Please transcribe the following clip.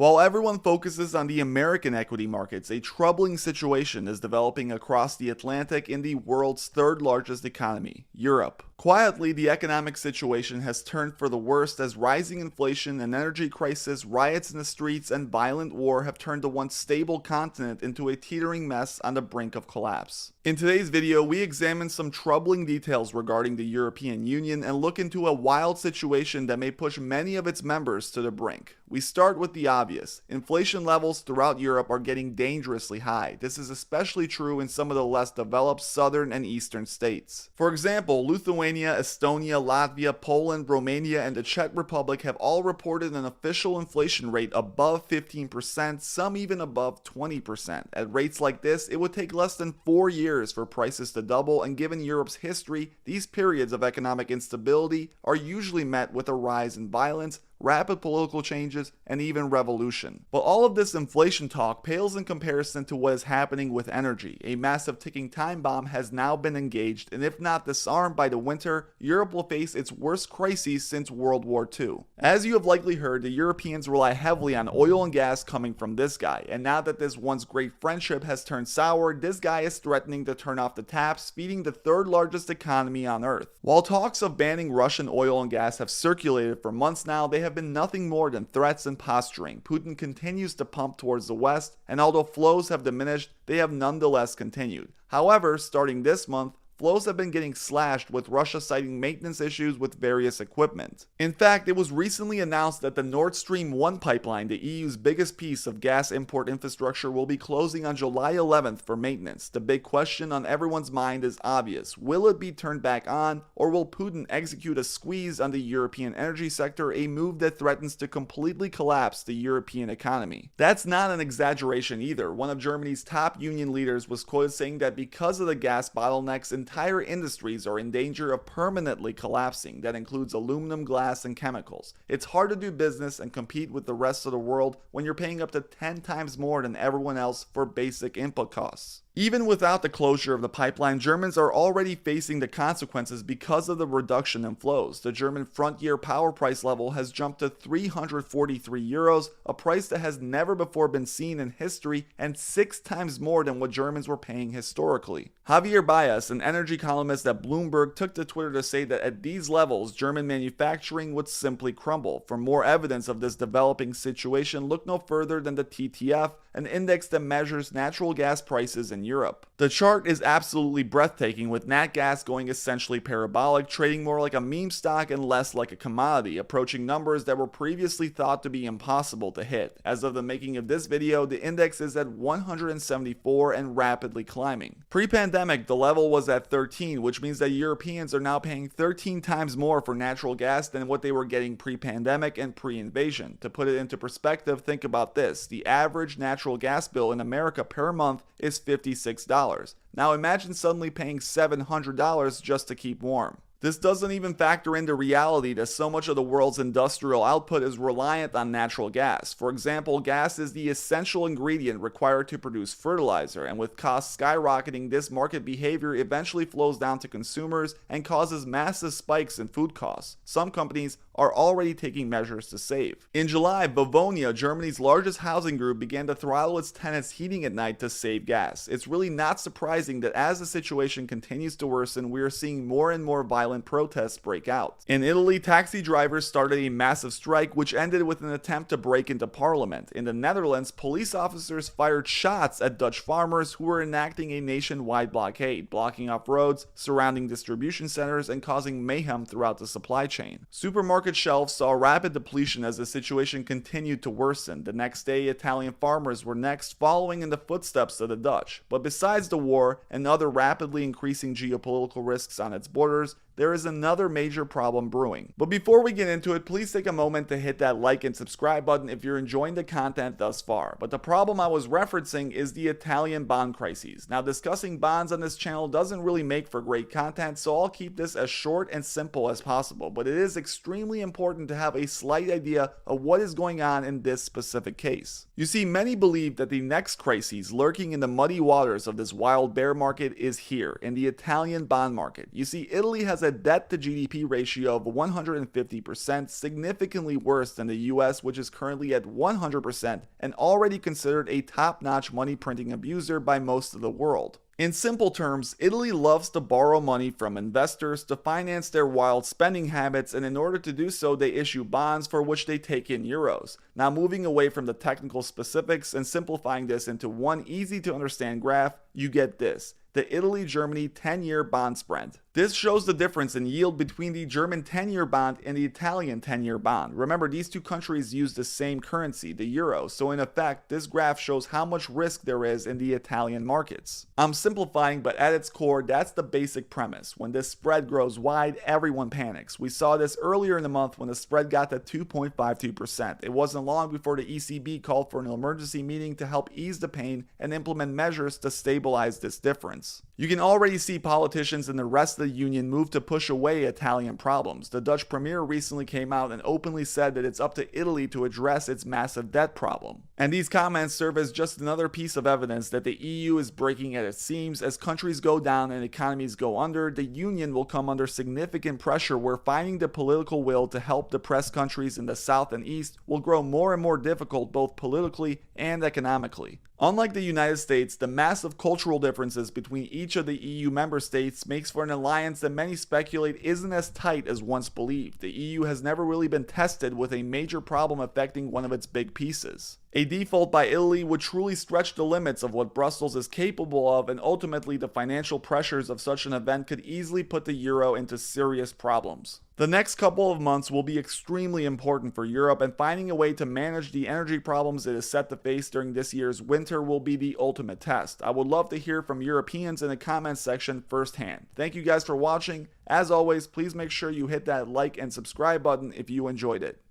While everyone focuses on the American equity markets, a troubling situation is developing across the Atlantic in the world's third largest economy, Europe. Quietly, the economic situation has turned for the worst as rising inflation, an energy crisis, riots in the streets, and violent war have turned the once stable continent into a teetering mess on the brink of collapse. In today's video, we examine some troubling details regarding the European Union and look into a wild situation that may push many of its members to the brink. We start with the obvious. Inflation levels throughout Europe are getting dangerously high. This is especially true in some of the less developed southern and eastern states. For example, Lithuania, Estonia, Latvia, Poland, Romania, and the Czech Republic have all reported an official inflation rate above 15%, some even above 20%. At rates like this, it would take less than 4 years for prices to double, and given Europe's history, these periods of economic instability are usually met with a rise in violence, rapid political changes, and even revolution. But all of this inflation talk pales in comparison to what is happening with energy. A massive ticking time bomb has now been engaged, and if not disarmed by the winter, Europe will face its worst crises since World War II. As you have likely heard, the Europeans rely heavily on oil and gas coming from this guy, and now that this once great friendship has turned sour, this guy is threatening to turn off the taps, feeding the third largest economy on Earth. While talks of banning Russian oil and gas have circulated for months now, they have been nothing more than threats and posturing. Putin continues to pump towards the west, and although flows have diminished, they have nonetheless continued. However, starting this month, flows have been getting slashed, with Russia citing maintenance issues with various equipment. In fact, it was recently announced that the Nord Stream 1 pipeline, the EU's biggest piece of gas import infrastructure, will be closing on July 11th for maintenance. The big question on everyone's mind is obvious. Will it be turned back on, or will Putin execute a squeeze on the European energy sector, a move that threatens to completely collapse the European economy? That's not an exaggeration either. One of Germany's top union leaders was quoted saying that because of the gas bottlenecks, entire industries are in danger of permanently collapsing. That includes aluminum, glass, and chemicals. It's hard to do business and compete with the rest of the world when you're paying up to 10 times more than everyone else for basic input costs. Even without the closure of the pipeline, Germans are already facing the consequences because of the reduction in flows. The German front-year power price level has jumped to 343 euros, a price that has never before been seen in history and 6 times more than what Germans were paying historically. Javier Baez, an energy columnist at Bloomberg, took to Twitter to say that at these levels, German manufacturing would simply crumble. For more evidence of this developing situation, look no further than the TTF, an index that measures natural gas prices in Europe. The chart is absolutely breathtaking, with nat gas going essentially parabolic, trading more like a meme stock and less like a commodity, approaching numbers that were previously thought to be impossible to hit. As of the making of this video, the index is at 174 and rapidly climbing. Pre-pandemic, the level was at 13, which means that Europeans are now paying 13 times more for natural gas than what they were getting pre-pandemic and pre-invasion. To put it into perspective, think about this. The average natural gas bill in America per month is $56. Now imagine suddenly paying $700 just to keep warm. This doesn't even factor into reality that so much of the world's industrial output is reliant on natural gas. For example, gas is the essential ingredient required to produce fertilizer, and with costs skyrocketing, this market behavior eventually flows down to consumers and causes massive spikes in food costs. Some companies are already taking measures to save. In July, Vonovia, Germany's largest housing group, began to throttle its tenants' heating at night to save gas. It's really not surprising that as the situation continues to worsen, we are seeing more and more violent protests break out. In Italy, taxi drivers started a massive strike, which ended with an attempt to break into parliament. In the Netherlands, police officers fired shots at Dutch farmers who were enacting a nationwide blockade, blocking off roads, surrounding distribution centers, and causing mayhem throughout the supply chain. Supermarket shelves saw rapid depletion as the situation continued to worsen. The next day, Italian farmers were next, following in the footsteps of the Dutch. But besides the war and other rapidly increasing geopolitical risks on its borders, there is another major problem brewing. But before we get into it, please take a moment to hit that like and subscribe button if you're enjoying the content thus far. But the problem I was referencing is the Italian bond crises. Now, discussing bonds on this channel doesn't really make for great content, so I'll keep this as short and simple as possible. But it is extremely important to have a slight idea of what is going on in this specific case. You see, many believe that the next crisis lurking in the muddy waters of this wild bear market is here, in the Italian bond market. You see, Italy has has a debt to GDP ratio of 150%, significantly worse than the US, which is currently at 100% and already considered a top-notch money printing abuser by most of the world. In simple terms, Italy loves to borrow money from investors to finance their wild spending habits, and in order to do so, they issue bonds for which they take in euros. Now, moving away from the technical specifics and simplifying this into one easy to understand graph, you get this: the Italy-Germany 10-year bond spread. This shows the difference in yield between the German 10-year bond and the Italian 10-year bond. Remember, these two countries use the same currency, the euro, so in effect, this graph shows how much risk there is in the Italian markets. I'm simplifying, but at its core, that's the basic premise. When this spread grows wide, everyone panics. We saw this earlier in the month when the spread got to 2.52%. It wasn't long before the ECB called for an emergency meeting to help ease the pain and implement measures to stabilize this difference. You can already see politicians in the rest of the union move to push away Italian problems. The Dutch premier recently came out and openly said that it's up to Italy to address its massive debt problem. And these comments serve as just another piece of evidence that the EU is breaking at its seams. As countries go down and economies go under, the union will come under significant pressure, where finding the political will to help depressed countries in the south and east will grow more and more difficult, both politically and economically. Unlike the United States, the massive cultural differences between each of the EU member states makes for an alliance that many speculate isn't as tight as once believed. The EU has never really been tested with a major problem affecting one of its big pieces. A default by Italy would truly stretch the limits of what Brussels is capable of, and ultimately the financial pressures of such an event could easily put the euro into serious problems. The next couple of months will be extremely important for Europe, and finding a way to manage the energy problems it is set to face during this year's winter will be the ultimate test. I would love to hear from Europeans in the comments section firsthand. Thank you guys for watching. As always, please make sure you hit that like and subscribe button if you enjoyed it.